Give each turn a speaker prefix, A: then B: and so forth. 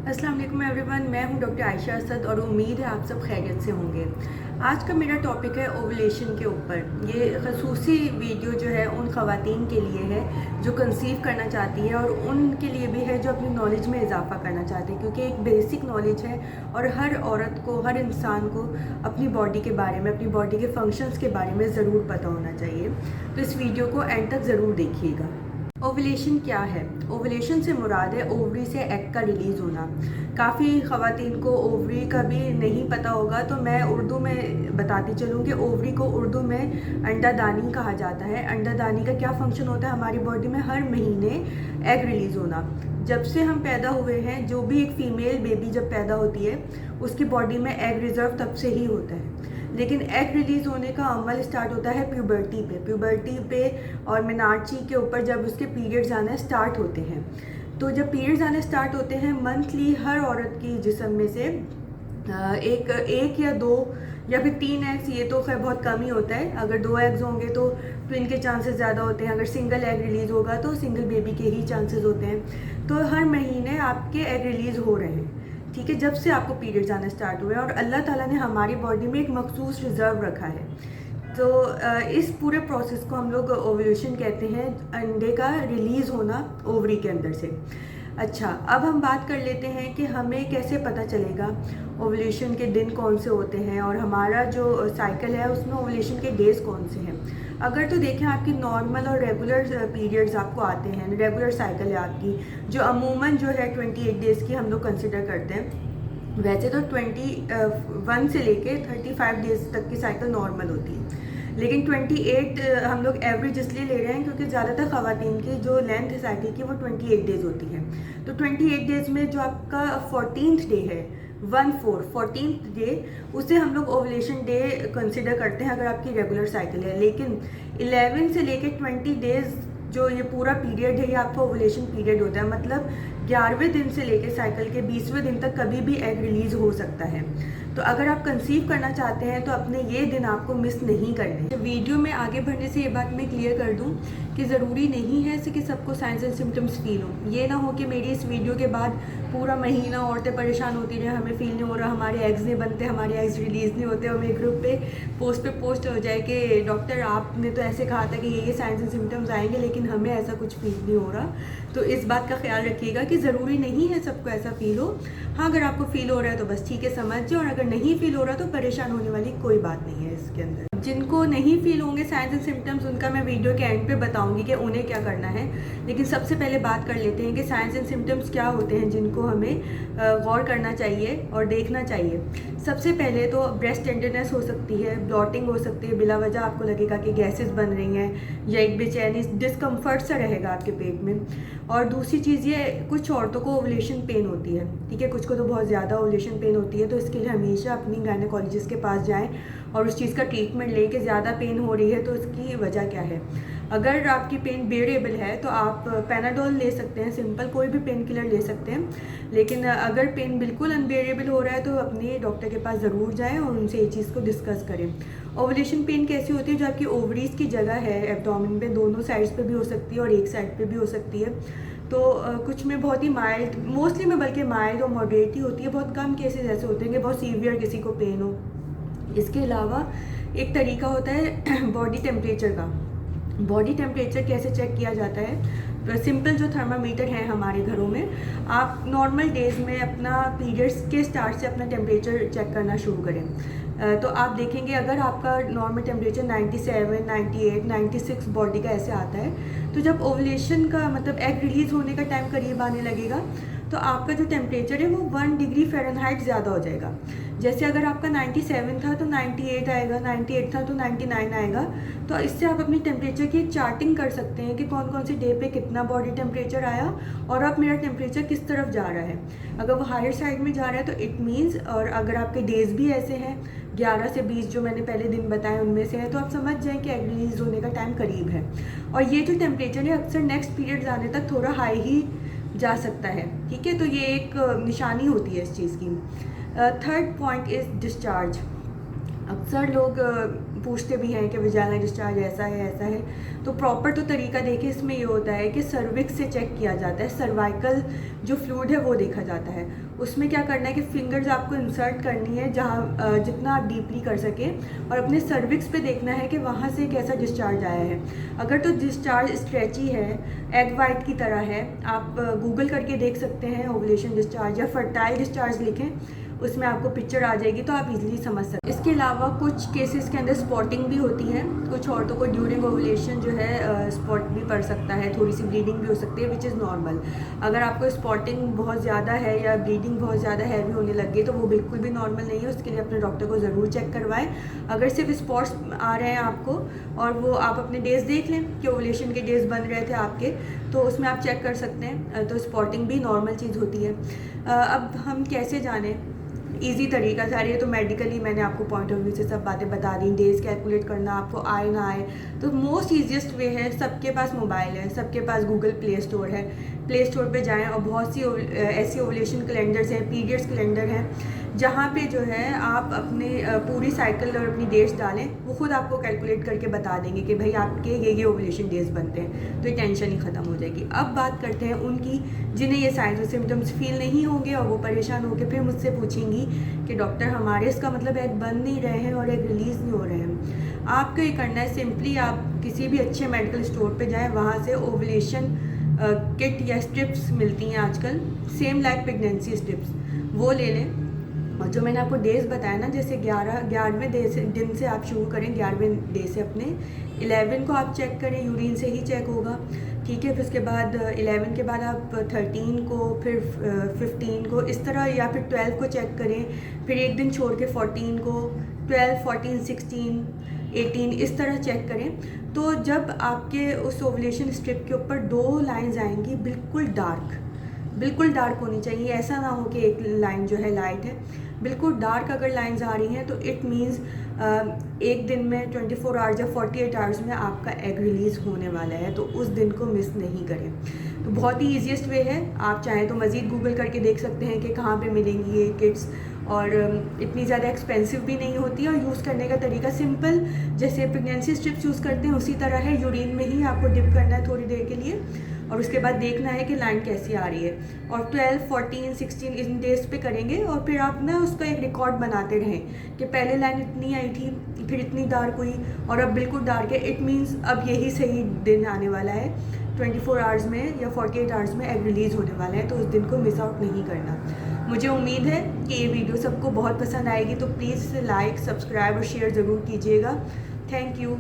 A: अस्सलाम वालेकुम एवरीवन, मैं हूं डॉक्टर आयशा असद और उम्मीद है आप सब खैरियत से होंगे। आज का मेरा टॉपिक है ओवुलेशन के ऊपर। ये खसूसी वीडियो जो है उन ख़वातीन के लिए है जो कंसीव करना चाहती है और उनके लिए भी है जो अपनी नॉलेज में इजाफा करना चाहते हैं, क्योंकि एक बेसिक नॉलेज है और हर औरत को, हर इंसान को अपनी बॉडी के बारे में, अपनी बॉडी के फंक्शंस के बारे में ज़रूर पता होना चाहिए। तो इस वीडियो को एंड तक ज़रूर देखिएगा। ओवुलेशन क्या है? ओवुलेशन से मुराद है ओवरी से एग का रिलीज़ होना। काफ़ी ख़वातीन को ओवरी का भी नहीं पता होगा, तो मैं उर्दू में बताती चलूँ कि ओवरी को उर्दू में अंडादानी कहा जाता है। अंडादानी का क्या फ़ंक्शन होता है हमारी बॉडी में? हर महीने एग रिलीज़ होना। जब से हम पैदा हुए हैं, जो भी एक फ़ीमेल बेबी जब पैदा होती है उसकी बॉडी में एग रिज़र्व तब से ही होता है, लेकिन एग रिलीज़ होने का अमल स्टार्ट होता है प्यूबर्टी पे और मेनार्ची के ऊपर जब उसके पीरियड्स आना स्टार्ट होते हैं। तो जब पीरियड्स आने स्टार्ट होते हैं, मंथली हर औरत की जिस्म में से एक या दो या फिर 3 एग्स, ये तो खैर बहुत कम ही होता है। अगर 2 एग्स होंगे तो ट्विन के चांसेस ज़्यादा होते हैं, अगर सिंगल एग रिलीज़ होगा तो सिंगल बेबी के ही चांसेस होते हैं। तो हर महीने आपके एग रिलीज़ हो रहे हैं, ठीक है, जब से आपको पीरियड्स आना स्टार्ट हुए। और अल्लाह ताला ने हमारी बॉडी में एक मखसूस रिज़र्व रखा है। तो इस पूरे प्रोसेस को हम लोग ओवुलेशन कहते हैं, अंडे का रिलीज़ होना ओवरी के अंदर से। अच्छा, अब हम बात कर लेते हैं कि हमें कैसे पता चलेगा ओवुलेशन के दिन कौन से होते हैं और हमारा जो साइकिल है उसमें ओवुलेशन के डेज़ कौन से हैं। अगर तो देखें, आपकी नॉर्मल और रेगुलर पीरियड्स आपको आते हैं, रेगुलर साइकिल है आपकी, जो अमूमन जो है 28 डेज़ की हम लोग कंसिडर करते हैं। वैसे तो 21 से लेके 35 डेज़ तक की साइकिल नॉर्मल होती है, लेकिन 28 हम लोग एवरेज इसलिए ले रहे हैं क्योंकि ज़्यादातर ख़वातीन की जो लेंथ है साइकिल की वो 28 डेज़ होती है। तो 28 डेज़ में जो आपका 14th डे है, 14th डे, उसे हम लोग ओवुलेशन डे कंसिडर करते हैं अगर आपकी रेगुलर साइकिल है। लेकिन 11 से लेके 20 डेज़ जो ये पूरा पीरियड है, ये आपका ओवुलेशन पीरियड होता है। मतलब 11वें दिन से लेके साइकिल के 20वें दिन तक कभी भी एग रिलीज़ हो सकता है। तो अगर आप कंसीव करना चाहते हैं तो अपने ये दिन आपको मिस नहीं करने। वीडियो में आगे बढ़ने से ये बात मैं क्लियर कर दूं कि ज़रूरी नहीं है कि सबको साइंस एंड सिम्टम्स फील हो। ये ना हो कि मेरी इस वीडियो के बाद पूरा महीना औरतें परेशान होती रहे, हमें फील नहीं हो रहा, हमारे एग्स नहीं बनते, हमारे एग्स रिलीज़ नहीं होते, और मेरे ग्रुप पे पोस्ट हो जाए कि डॉक्टर आपने तो ऐसे कहा था कि ये साइंस एंड सिम्टम्स आएंगे लेकिन हमें ऐसा कुछ फील नहीं हो रहा। तो इस बात का ख्याल रखिएगा कि ज़रूरी नहीं है सबको ऐसा फील हो। हाँ, अगर आपको फील हो रहा है तो बस ठीक है, समझिए, और अगर नहीं फील हो रहा तो परेशान होने वाली कोई बात नहीं है इसके अंदर। जिनको नहीं फील होंगे साइंस एंड सिम्टम्स, उनका मैं वीडियो के एंड पे बताऊंगी कि उन्हें क्या करना है। लेकिन सबसे पहले बात कर लेते हैं कि साइंस एंड सिम्टम्स क्या होते हैं जिनको हमें गौर करना चाहिए और देखना चाहिए। सबसे पहले तो ब्रेस्ट टेंडरनेस हो सकती है, ब्लॉटिंग हो सकती है, बिला वजह आपको लगेगा कि गैसेस बन रही हैं, या एक बेचैनी, डिस्कम्फर्ट सा रहेगा आपके पेट में। और दूसरी चीज़ ये, कुछ औरतों को ओवुलेशन पेन होती है, ठीक है, कुछ को तो बहुत ज़्यादा ओवुलेशन पेन होती है। तो इसके लिए हमेशा अपनी गायनेकोलॉजिस्ट के पास जाएं और उस चीज़ का ट्रीटमेंट लें कि ज़्यादा पेन हो रही है तो उसकी वजह क्या है। अगर आपकी पेन बेरेबल है तो आप पैनाडोल ले सकते हैं, सिंपल कोई भी पेन किलर ले सकते हैं। लेकिन अगर पेन बिल्कुल अनबेरेबल हो रहा है तो अपने डॉक्टर के पास ज़रूर जाएं और उनसे ये चीज़ को डिस्कस करें। ओवुलेशन पेन कैसी होती है? जो आपकी ओवरीज की जगह है एब्डोमेन पे, दोनों साइड्स पे भी हो सकती है और एक साइड पे भी हो सकती है। तो कुछ में बहुत ही माइल्ड, मोस्टली में बल्कि माइल्ड और मॉडरेट ही होती है। बहुत कम केसेस ऐसे होते हैं कि बहुत सीवियर किसी को पेन हो। इसके अलावा एक तरीका होता है बॉडी टेम्परेचर का। बॉडी टेम्परेचर कैसे चेक किया जाता है? सिंपल जो थर्मामीटर है हमारे घरों में, आप नॉर्मल डेज़ में अपना पीरियड्स के स्टार्ट से अपना टेम्परेचर चेक करना शुरू करें। तो आप देखेंगे अगर आपका नॉर्मल टेम्परेचर 97, 98, 96 बॉडी का ऐसे आता है, तो जब ओवुलेशन का मतलब एग रिलीज़ होने का टाइम करीब आने लगेगा तो आपका जो टेम्परेचर है वो 1 डिग्री फ़ारेनहाइट ज़्यादा हो जाएगा। जैसे अगर आपका 97 था तो 98 आएगा, 98 था तो 99 आएगा। तो इससे आप अपनी टेम्परेचर की चार्टिंग कर सकते हैं कि कौन कौन से डे पे कितना बॉडी टेम्परेचर आया और अब मेरा टेम्परेचर किस तरफ जा रहा है। अगर वो हायर साइड में जा रहा है तो इट मीन्स, और अगर आपके डेज़ भी ऐसे हैं 11 से 20 जो मैंने पहले दिन बताए उनमें से है, तो आप समझ जाएं कि एग रिलीज़ होने का टाइम करीब है। और ये जो टेम्परेचर है अक्सर नेक्स्ट पीरियड्स आने तक थोड़ा हाई ही जा सकता है, ठीक है। तो ये एक निशानी होती है इस चीज़ की। Third point is discharge. अक्सर लोग पूछते भी हैं कि वजाइनल डिस्चार्ज ऐसा है। तो प्रॉपर तो तरीका देखिए इसमें ये होता है कि सर्विक्स से चेक किया जाता है, सर्वाइकल जो फ्लूइड है वो देखा जाता है। उसमें क्या करना है कि फिंगर्स आपको इंसर्ट करनी है जहाँ जितना आप डीपली कर सकें, और अपने सर्विक्स पे देखना है कि वहाँ से कैसा डिस्चार्ज आया है। अगर तो डिस्चार्ज स्ट्रेची है, एग वाइट की तरह है, आप गूगल करके देख सकते हैं ओवुलेशन डिस्चार्ज या फर्टाइल डिस्चार्ज लिखें, उसमें आपको पिक्चर आ जाएगी तो आप इजीली समझ सकते हैं। इसके अलावा कुछ केसेस के अंदर स्पॉटिंग भी होती है। कुछ औरतों को ड्यूरिंग ओवुलेशन जो है स्पॉट भी पड़ सकता है, थोड़ी सी ब्लीडिंग भी हो सकती है, विच इज़ नॉर्मल। अगर आपको स्पॉटिंग बहुत ज़्यादा है या ब्लीडिंग बहुत ज़्यादा हैवी होने लगी तो वो बिल्कुल भी नॉर्मल नहीं है, उसके लिए अपने डॉक्टर को ज़रूर चेक करवाएं। अगर सिर्फ स्पॉट्स आ रहे हैं आपको और वो आप अपने डेज देख लें कि ओवुलेशन के डेज बन रहे थे आपके, तो उसमें आप चेक कर सकते हैं। तो स्पॉटिंग भी नॉर्मल चीज़ होती है। अब हम कैसे जानें, ईजी तरीका सारी है तो मेडिकली मैंने आपको पॉइंट ऑफ व्यू से सब बातें बता दी। डेज कैलकुलेट करना आपको आए ना आए, तो मोस्ट ईजिएस्ट वे है, सबके पास मोबाइल है, सबके पास गूगल प्ले स्टोर है, प्ले स्टोर पे जाएं और बहुत सी ऐसी ओवुलेशन कैलेंडर्स हैं, पीरियड्स कैलेंडर हैं, जहाँ पे जो है आप अपने पूरी साइकिल और अपनी डेट्स डालें, वो खुद आपको कैलकुलेट करके बता देंगे कि भाई आपके ये ओवुलेशन डेज बनते हैं, तो ये टेंशन ही ख़त्म हो जाएगी। अब बात करते हैं उनकी जिन्हें ये साइंस और सिम्टम्स फील नहीं होंगे और वो परेशान होकर फिर मुझसे पूछेंगी कि डॉक्टर हमारे इसका मतलब एग बन नहीं रहे हैं और एग रिलीज़ नहीं हो रहे हैं। आपको ये करना है, सिंपली आप किसी भी अच्छे मेडिकल स्टोर पे जाएं, वहाँ से ओवुलेशन किट या स्ट्रिप्स मिलती हैं आजकल, सेम लाइक प्रेगनेंसी स्ट्रिप्स, वो ले लें। और जो मैंने आपको डेज बताया ना, जैसे 11वें दिन से आप शुरू करें, 11वें डे से अपने 11 को आप चेक करें, यूरिन से ही चेक होगा, ठीक है। फिर उसके बाद 11 के बाद आप 13 को, फिर 15 को, इस तरह, या फिर 12 को चेक करें, फिर एक दिन छोड़ के 14 को, 12, 14, 16, 18 इस तरह चेक करें। तो जब आपके उस ओवुलेशन स्ट्रिप के ऊपर 2 लाइंस आएंगी बिल्कुल डार्क होनी चाहिए, ऐसा ना हो कि एक लाइन जो है लाइट है, बिल्कुल डार्क अगर लाइंस आ रही हैं तो इट मीन्स एक दिन में 24 आवर्स या 48 आवर्स में आपका एग रिलीज़ होने वाला है, तो उस दिन को मिस नहीं करें। तो बहुत ही ईजीएस्ट वे है, आप चाहें तो मज़ीद गूगल करके देख सकते हैं कि कहाँ पे मिलेंगी ये किट्स, और इतनी ज़्यादा एक्सपेंसिव भी नहीं होती, और यूज़ करने का तरीका सिंपल, जैसे प्रेगनेंसी स्ट्रिप्स यूज़ करते हैं उसी तरह है। यूरिन में ही आपको डिप करना है थोड़ी देर के लिए, और उसके बाद देखना है कि लाइन कैसी आ रही है, और 12, 14, 16 इन डेज पे करेंगे, और फिर आप ना उसका एक रिकॉर्ड बनाते रहें कि पहले लाइन इतनी आई थी, फिर इतनी डार्क हुई, और अब बिल्कुल डार्क है, इट मीन्स अब यही सही दिन आने वाला है, 24 आवर्स में या 48 आवर्स में एग रिलीज़ होने वाला है, तो उस दिन को मिस आउट नहीं करना। मुझे उम्मीद है कि ये वीडियो सबको बहुत पसंद आएगी, तो प्लीज़ इसे लाइक, सब्सक्राइब और शेयर ज़रूर कीजिएगा। Thank you.